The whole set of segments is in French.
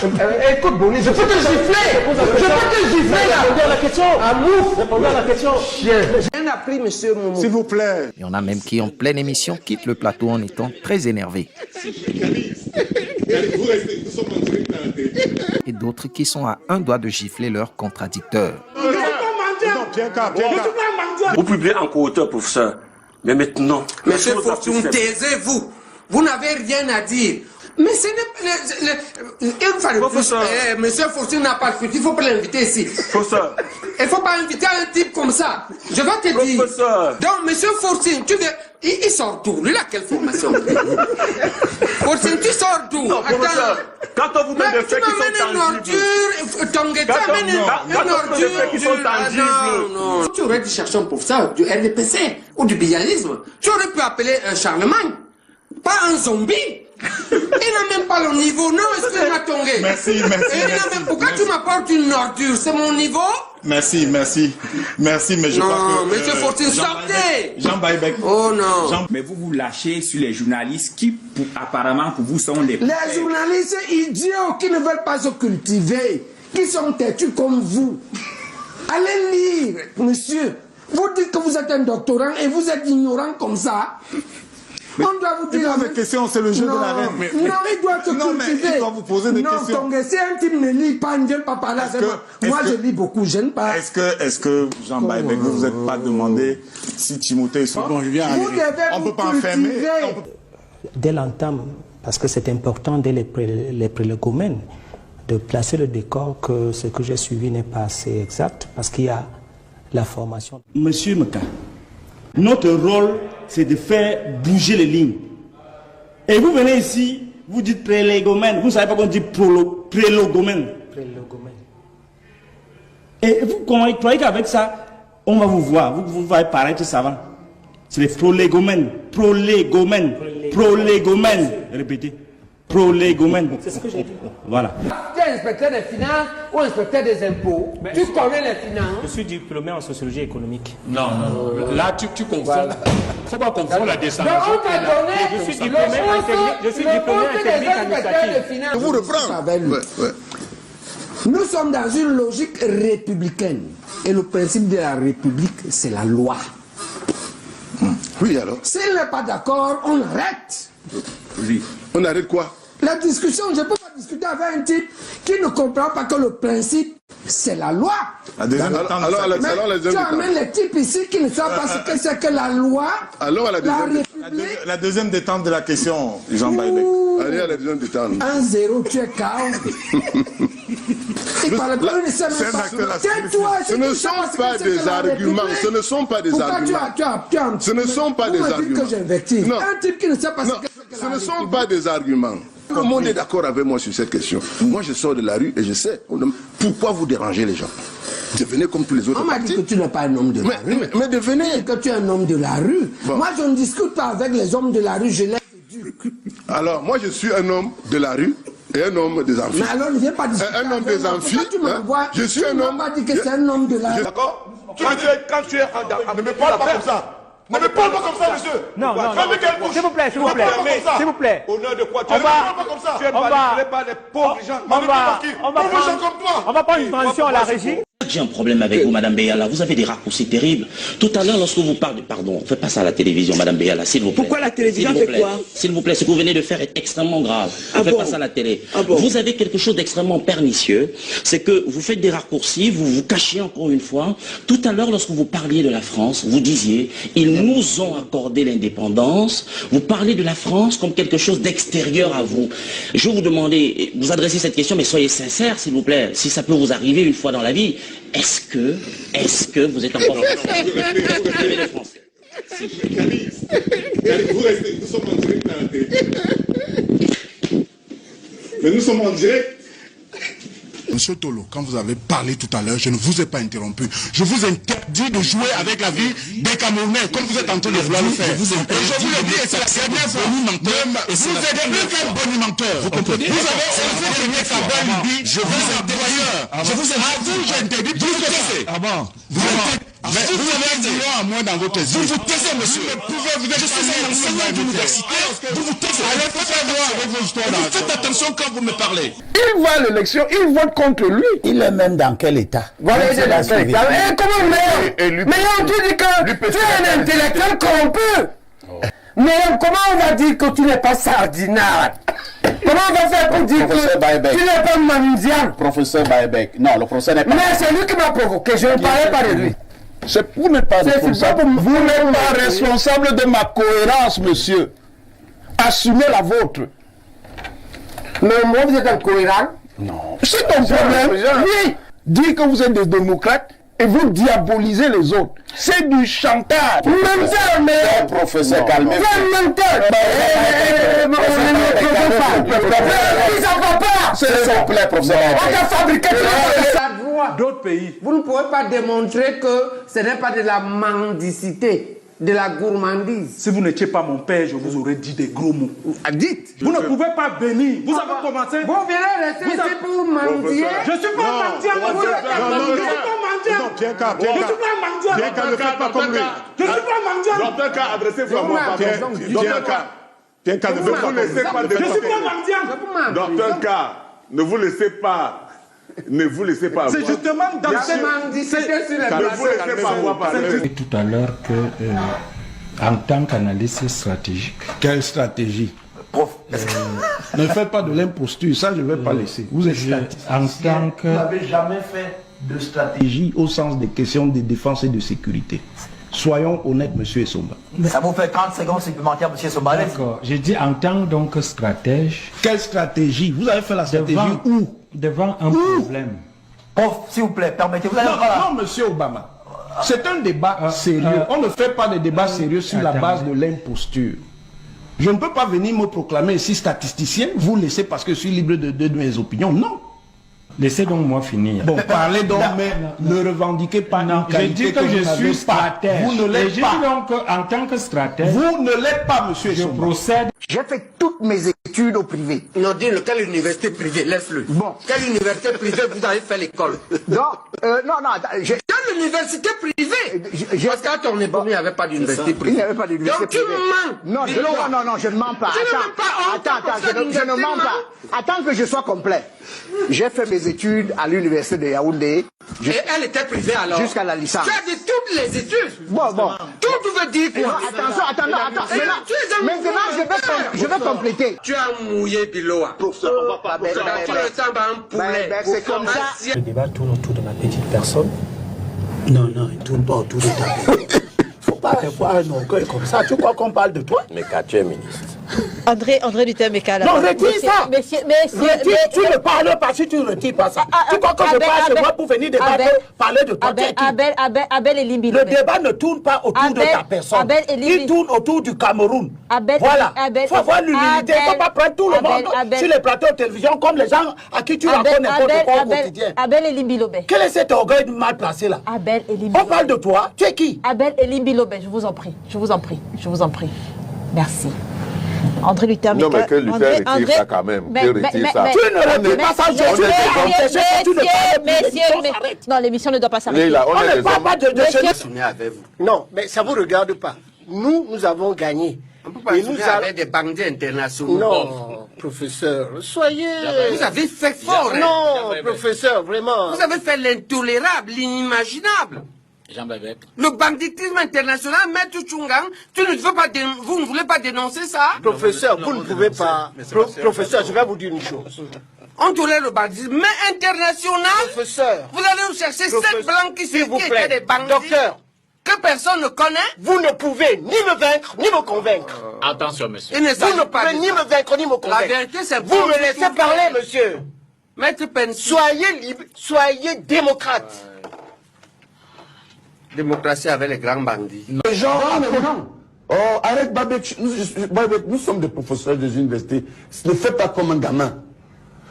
Écoute, Bonnie, je peux te gifler. Je peux te gifler là. Répondez à la question. Amour. Répondez à la question. Chien. J'ai rien appris, monsieur Momo. S'il vous plaît. Il y en a même qui, en pleine émission, quittent le plateau en étant très énervés. Et d'autres qui sont à un doigt de gifler leur contradicteur. Vous publiez encore auteur, professeur. Mais maintenant... Monsieur Fortune, taisez-vous. Vous n'avez rien à dire. Mais ce n'est pas... Monsieur Fortune n'a pas le futur, il ne faut pas l'inviter ici. Professeur. Il ne faut pas inviter un type comme ça. Je vais te dire. Professeur. Donc, monsieur Fortune, tu veux... Il sort d'où? Lui, il a quelle formation? Fortune, tu sors d'où? Non, professeur. Quand on vous donne des faits qui sont tangibles... Non. Tu aurais dû chercher un professeur du RDPC ou du bialisme. Tu aurais pu appeler un Charlemagne. Pas un zombie. Il n'a même pas le niveau. Non, excuse-moi, Tongué. Merci. Pourquoi tu m'apportes une ordure? C'est mon niveau? Merci, mais je crois que... Non, monsieur Fortune, sortez. Jean Baïbek. Oh non. Mais vous vous lâchez sur les journalistes qui, apparemment, pour vous, sont des... Les journalistes idiots qui ne veulent pas se cultiver, qui sont têtus comme vous. Allez lire, monsieur. Vous dites que vous êtes un doctorant et vous êtes ignorant comme ça. Mais on doit vous dire... des questions, c'est le jeu de l'arène. Non, il doit se cultiver. Mais il doit vous poser des questions. Non, si un type ne lit pas, ne vient pas parler à moi, je lis beaucoup, je n'aime pas. Est-ce que Jean Baïbek, vous vous êtes pas demandé si Timothée... Bon, je viens vous devez on ne peut pas cultiver. enfermer. Dès l'entame, parce que c'est important dès les prélégomènes, de placer le décor que ce que j'ai suivi n'est pas assez exact, parce qu'il y a la formation. Monsieur Meka, notre rôle, c'est de faire bouger les lignes. Et vous venez ici, vous dites prélégomène, vous ne savez pas qu'on dit prélégomène. Et vous croyez qu'avec ça, on va vous voir, vous allez paraître savant. C'est les prolégomènes, répétez. Prolégomène. C'est ce que j'ai dit. Voilà. Tu es inspecteur des finances ou inspecteur des impôts. Mais tu connais les finances. Je suis diplômé en sociologie économique. Non. Là, tu confonds. Voilà. Faut pas confondre la descendance. Donc, on t'a donné. Je suis diplômé en technique administrative. Je vous reprends. Nous sommes dans une logique républicaine. Et le principe de la République, c'est la loi. Oui, alors. S'il n'est pas d'accord, on arrête. Oui. On arrête quoi? La discussion, je ne peux pas discuter avec un type qui ne comprend pas que le principe, c'est la loi. Tu amènes les types ici qui ne savent pas ce que c'est que la loi, la deuxième détente de la question, Jean Baïbek. Allez à la deuxième détente. 1-0, tu es KO. Il parle pas, il ne sait même pas. Ce ne sont pas des arguments. Ce ne sont pas des arguments. Ce ne sont pas des arguments. Un type qui ne sait pas ce que c'est que ce ne sont pas des arguments. Tout le monde est d'accord avec moi sur cette question. Moi, je sors de la rue et je sais pourquoi vous dérangez les gens. Devenez comme tous les autres. On m'a dit que tu n'es pas un homme de la rue. Mais devenez. Que tu es un homme de la rue. Bon. Moi, je ne discute pas avec les hommes de la rue. Je laisse dur. Alors, moi, je suis un homme de la rue et un homme des amphis. Mais alors, ne viens pas discuter. Un homme des amphis. Je suis un homme. Tu m'as pas dit que c'est un homme de la rue. D'accord. Quand tu es ne me parle pas comme ça. Ne me parle pas comme ça, monsieur. Non. S'il vous plaît. S'il vous plaît. Au nom de quoi tu ne parles pas comme ça. Tu es manipulé par les pauvres gens. On va prendre une transition à la régie. J'ai un problème avec vous, Madame Beyala. Vous avez des raccourcis terribles. Tout à l'heure, lorsque vous parlez... Pardon, faites pas ça à la télévision, Madame Beyala, s'il vous plaît. Pourquoi la télévision fait quoi? S'il vous plaît, ce que vous venez de faire est extrêmement grave. Faites pas ça à la télé. Vous avez quelque chose d'extrêmement pernicieux. C'est que vous faites des raccourcis, vous vous cachez encore une fois. Tout à l'heure, lorsque vous parliez de la France, vous disiez, ils nous ont accordé l'indépendance. Vous parlez de la France comme quelque chose d'extérieur à vous. Je vais vous demander, vous adressez cette question, mais soyez sincère, s'il vous plaît. Si ça peut vous arriver une fois dans la vie, est-ce que vous êtes encore français? Vous restez, nous sommes en direct à la télé. Mais nous sommes en direct. Monsieur Tolo, quand vous avez parlé tout à l'heure, je ne vous ai pas interrompu. Je vous interdis de jouer avec la vie des Camerounais, comme vous êtes en train de vouloir le faire. Et je vous le dis, et c'est la dernière fois. Vous êtes un bonimenteur. Vous comprenez? Vous avez osé tenir sa belle Libye. Je vous interdis. Je vous interdis. J'ai interdit tout ce que c'est. Ah bon? Mais vous avez un boulot à moi dans votre vie. Vous vous taisez, monsieur. Je suis un enseignant d'université. Vous vous taisez. Allez, faites voir avec vos histoires. Faites attention quand vous me parlez. Il va à l'élection, il vote contre lui. Il est même dans quel état? Voilà, il est dans quel état. Et comment Meillon, tu dis que tu es un intellectuel corrompu. Mais comment on va dire que tu n'es pas sardinard? Comment on va faire pour dire que tu n'es pas mendiant? Professeur Baebek. Non, le professeur n'est pas... Mais c'est lui qui m'a provoqué, je ne parlais pas de lui. Vous n'êtes pas responsable. Vous n'êtes pas responsable de ma cohérence, monsieur. Assumez la vôtre. Mais moi, vous êtes incohérent? Non. C'est ton problème. Oui. Dis que vous êtes des démocrates et vous diabolisez les autres. C'est du chantage. Menteur, mais... Professeur, calmez-vous. C'est menteur. Ils n'en vont pas. S'il vous plaît, professeur. On a fabriqué D'autres pays. Vous ne pouvez pas démontrer que ce n'est pas de la mendicité, de la gourmandise. Si vous n'étiez pas mon père, je vous aurais dit des gros mots. Dites. Vous ne pouvez pas bénir. Vous avez commencé. Vous venez rester ici pour mendier. Je ne suis pas mendiant. Je ne suis pas mendiant. Je ne suis pas mendiant. Bien qu'à ne faites pas comme lui. Je ne suis pas mendiant. Docteur K, adressez-vous à moi. Docteur K. Bien qu'à ne vous laissez pas démonter. Je ne suis pas mendiant. Docteur K, ne vous laissez pas. Ne vous laissez pas avoir. C'est justement dans cette mendicité sur les Ne vous laissez pas avoir par eux. Tout à l'heure que, en tant qu'analyste stratégique. Quelle stratégie? Ne faites pas de l'imposture, ça je ne vais pas laisser. Vous êtes en tant que... Vous n'avez jamais fait de stratégie au sens des questions de défense et de sécurité. Soyons honnêtes, monsieur Essomba. Ça vous fait 30 secondes supplémentaires, monsieur Essomba. D'accord. J'ai dit en tant donc stratège. Quelle stratégie? Vous avez fait la stratégie où? Devant un problème. Prof, s'il vous plaît, permettez-vous. Non, monsieur Obama. C'est un débat sérieux. On ne fait pas de débat sérieux sur la base de l'imposture. Je ne peux pas venir me proclamer ici statisticien, vous laissez parce que je suis libre de mes opinions. Non. Laissez donc moi finir. Bon, parlez donc, mais ne revendiquez pas une qualité je dis que je suis stratège. Vous ne l'êtes pas. Donc, en tant que stratège, vous ne l'êtes pas, monsieur. Je procède. J'ai fait toutes mes études au privé. Non, dis-le, quelle université privée? Laisse-le. Bon. Quelle université privée vous avez fait l'école? Non, quelle université privée? Parce qu'à ton époque, il n'y avait pas d'université privée. Il n'y avait pas d'université privée. Donc tu mens. Non, je ne mens pas. Attends, je ne mens pas. Attends que je sois complet. J'ai fait mes études à l'université de Yaoundé. Et elle était privée alors? Jusqu'à la licence. Tu as dit toutes les études? Bon. Tout veut dire quoi? Attends. Maintenant, je vais compléter. Tu as mouillé Biloa. Professeur, on va pas. Tu ressembles à un poulet. C'est comme ça. Le débat tourne autour de ma petite personne. Non, il ne tourne pas autour de ta personne. Faut pas avoir un orgueil comme ça. Tu crois qu'on parle de toi? Mais quand tu es ministre. André Duterme-Meka. Non, retire ça. Messieurs, tu ne parles pas si tu ne retires pas ça. Tu crois que je passe chez moi pour venir débattre, parler de toi? Abel et Limbi. Le débat ne tourne pas autour de ta personne. Il tourne autour du Cameroun. Voilà. Il faut avoir l'humilité. Il ne faut pas prendre tout le monde sur les plateaux de télévision comme les gens à qui tu racontes n'importe quoi au quotidien. Abel et Limbi Lobé. Quel est cet orgueil mal placé là? Abel et Limbi. On parle de toi. Tu es qui? Abel et Limbi Lobé. Je vous en prie. Merci. André Duterme-Meka. Non, mais que Luther retire ça quand même. Tu ne retires pas ça. Messieurs. Non, l'émission ne doit pas s'arrêter. On ne parle pas de vous. Non, mais ça ne vous regarde pas. Nous avons gagné. On ne peut pas jouer avec des bandits internationaux. Non, professeur, soyez... Vous avez fait fort. Non, professeur, vraiment. Vous avez fait l'intolérable, l'inimaginable. Le banditisme international, Maître Tchungang, vous ne voulez pas dénoncer ça? Professeur, vous ne pouvez pas... Professeur, je vais vous dire une chose. On tolère le banditisme, mais international. Professeur. Vous allez nous chercher 7 blancs qui étaient des bandits. Docteur. Que personne ne connaît. Vous ne pouvez ni me vaincre, ni me convaincre. Attention, monsieur. Vous ne pouvez ni me vaincre, ni me convaincre. La vérité, c'est vous me laissez parler, monsieur. Maître Pensi. Soyez libre, soyez démocrate. Démocratie avec les grands bandits. Les gens arrête Babek, nous sommes des professeurs des universités. Ne fais pas comme un gamin.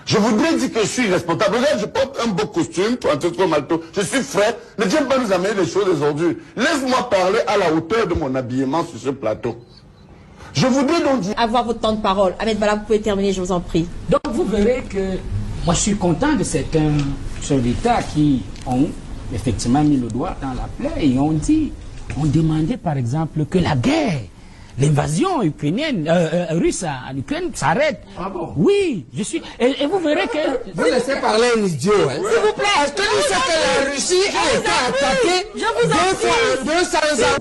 Je voudrais dire que je suis responsable. Regarde, je porte un beau costume, un peu trop malto. Je suis frais. Ne viens pas nous amener des choses aujourd'hui. Laisse-moi parler à la hauteur de mon habillement sur ce plateau. Je voudrais donc dire... Avoir votre temps de parole. Ahmed Bala, vous pouvez terminer, je vous en prie. Donc vous verrez que moi je suis content de certains chefs d'État qui ont effectivement mis le doigt dans la plaie et on demandait par exemple que la guerre, l'invasion ukrainienne, russe en Ukraine s'arrête. Ah bon? Oui, je suis. Et vous verrez que. Vous laissez parler un idiot. Hein. S'il vous plaît. Est-ce que vous savez que la Russie a été attaquée 200 ans?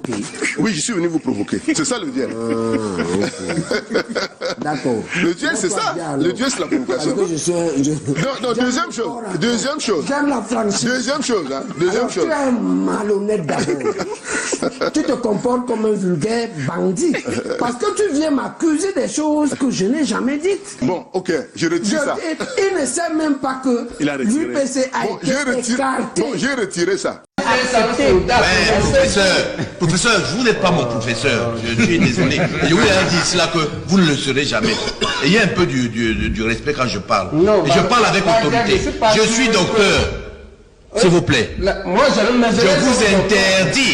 Oui, je suis venu vous provoquer. C'est ça le duel. D'accord. Le duel, c'est ça. Le duel, c'est la provocation. Non, deuxième chose. J'aime la franchise. Deuxième chose. Deuxième chose. Tu es un malhonnête d'abord. Tu te comportes comme un vulgaire bandit. Parce que tu viens m'accuser des choses que je n'ai jamais dites. Bon, ok, je retire ça. Il ne sait même pas que l'UPC a été écarté. Bon, j'ai retiré ça. Professeur, vous n'êtes pas mon professeur. Je suis désolé. Je vous ai dit cela que vous ne le serez jamais. Ayez un peu du respect quand je parle. Non, et je parle avec autorité. Je suis docteur. S'il vous plaît. Moi, Je vous interdis,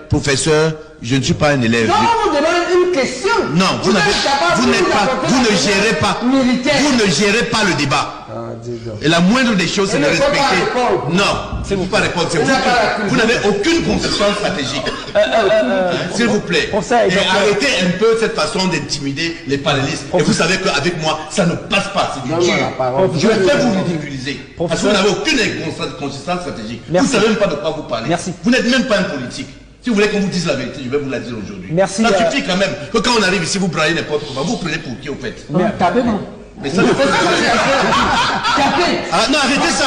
professeur, je ne suis pas un élève. Non, on vous demande une question. Non, vous ne gérez pas le débat. Et la moindre des choses, c'est de respecter. Non, c'est vous pas répondre. Vous n'avez aucune consistance stratégique. S'il vous plaît. Et arrêtez un peu cette façon d'intimider les panélistes. Et vous savez qu'avec moi, ça ne passe pas. Je vais vous ridiculiser. Parce que vous n'avez aucune consistance stratégique. Vous ne savez même pas de quoi vous parlez. Vous n'êtes même pas un politique. Si vous voulez qu'on vous dise la vérité, je vais vous la dire aujourd'hui. Merci. Ça suffit quand même que quand on arrive ici, vous braillez n'importe comment. Vous prenez pour qui au fait? Tapez-moi. Mais ça ne fait pas. Non, arrêtez ça.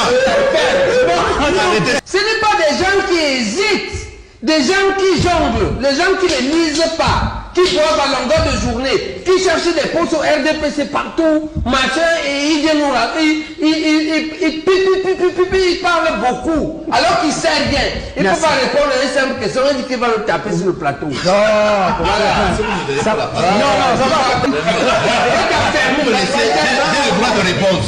Ce n'est pas des gens qui hésitent, des gens qui jonglent, les gens qui ne lisent pas, qui boivent à longueur de journée, qui cherchent des postes au RDPC partout, machin, et ils viennent nous raconter, ils parlent beaucoup, alors qu'ils ne savent rien. Il ne faut pas répondre à une simple question, on dit qu'il va le taper sur le plateau. Non, ça va. Vous me laissez, j'ai le droit de réponse.